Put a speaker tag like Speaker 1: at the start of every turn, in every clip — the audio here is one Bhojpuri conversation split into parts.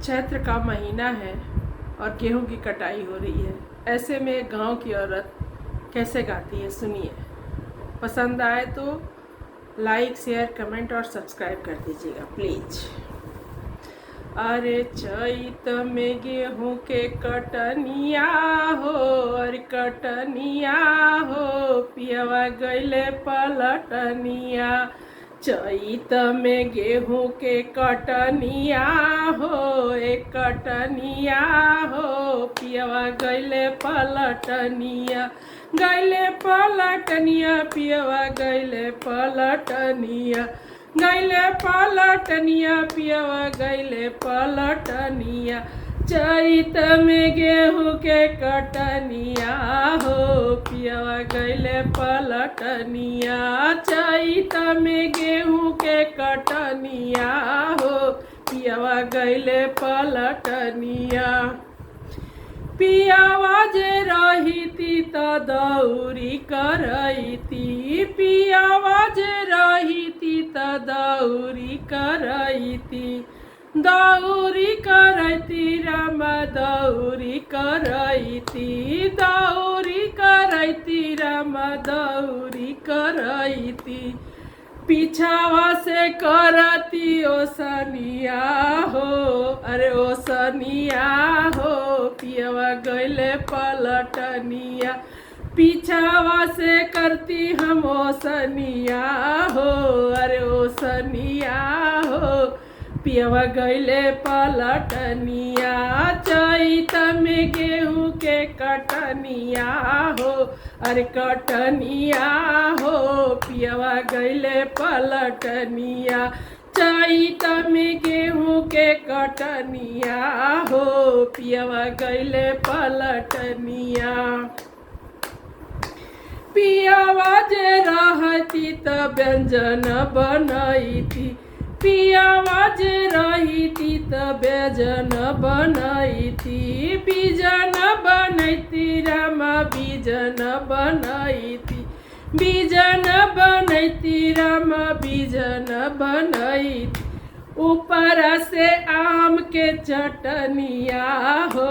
Speaker 1: चैत्र का महीना है और गेहूं की कटाई हो रही है। ऐसे में एक गांव की औरत कैसे गाती है, सुनिए। पसंद आए तो लाइक, शेयर, कमेंट और सब्सक्राइब कर दीजिएगा प्लीज। अरे चैत में गेहूं के कटनिया हो, अरे कटनिया हो, पियवा गइले पलटनिया। चैत में गेहूं के कटनिया हो, एक कटनिया हो, पियवा गइले पलटनिया। गइले पलटनिया, पियवा गइले पलटनिया। गइले पलटनिया, पियवा गइले पलटनिया। चैत में गेहूं के कटनिया हो, पियवा गइले पलटनिया। चैत में गेहूं के कटनिया हो, पियवा गइले पलटनिया। पियावा जे रहिती त दौरी करैती, पियावा जे रहिती त दौरी करैती। दौरी करैती रामा दौरी करैती, दौरी करैती रामा दौरी करैती। पिछावा से करती ओसनिया हो, अरे ओसनिया हो, पियवा गइले पलटनिया। पिछावा से करती हम ओसनिया हो, अरे ओसनिया हो, पियवा गइले पलटनिया। चैत में गेहूं के कटनिया हो, अरे कटनिया हो, पियवा गइले पलटनिया। चैत में गेहूं के कटनिया हो, पियवा गइले पलटनिया। पियवा जे रहती त व्यंजन बनैती, पियवा जे रहिती त व्यंजन बनैती। बीजन बनैती रामा बीजन बनैती, बीजन बनैती रामा बीजन बनैती। ऊपर से आम के चटनिया हो,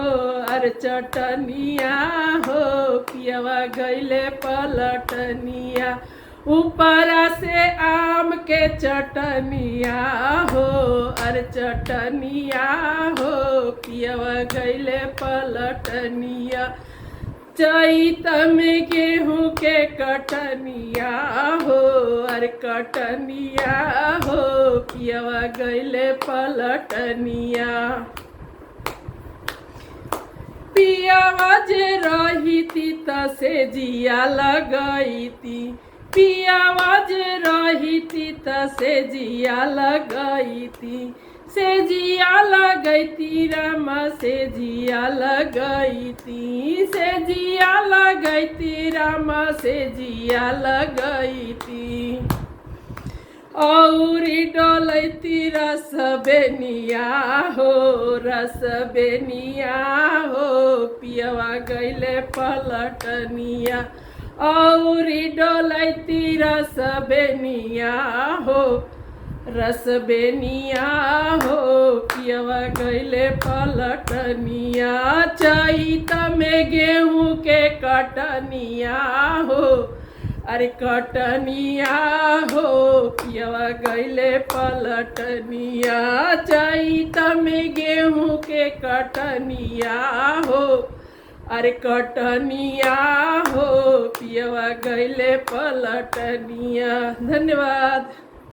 Speaker 1: अरे चटनिया हो, पियवा गइले पलटनिया। ऊपर से आम के चटनिया हो, अरे चटनिया हो, पियवा गइले पलटनिया। चैत में गेहूं के कटनिया हो, अरे कटनिया हो, पियवा गइले पलटनिया। पियवा जे रहिती त से जिया लगैती, पियवा जे रहिती त से जिया लगैती। से जिया लगैती रामा से जिया लगैती, से जिया लगैती रामा से जिया लगैती। औरी डलैती रस बेनिया हो, रस बेनिया हो, पियवा गइले पलटनिया। औरी डलैती रस बेनिया हो, रस बेनिया हो, पियवा गइले पलटनिया। चैत में गेहूं के कटनिया हो, अरे कटनिया हो, पियवा गइले पलटनिया। चैत में गेहूं के कटनिया हो, अरे कटनिया हो, पियवा गइले पलटनिया। धन्यवाद।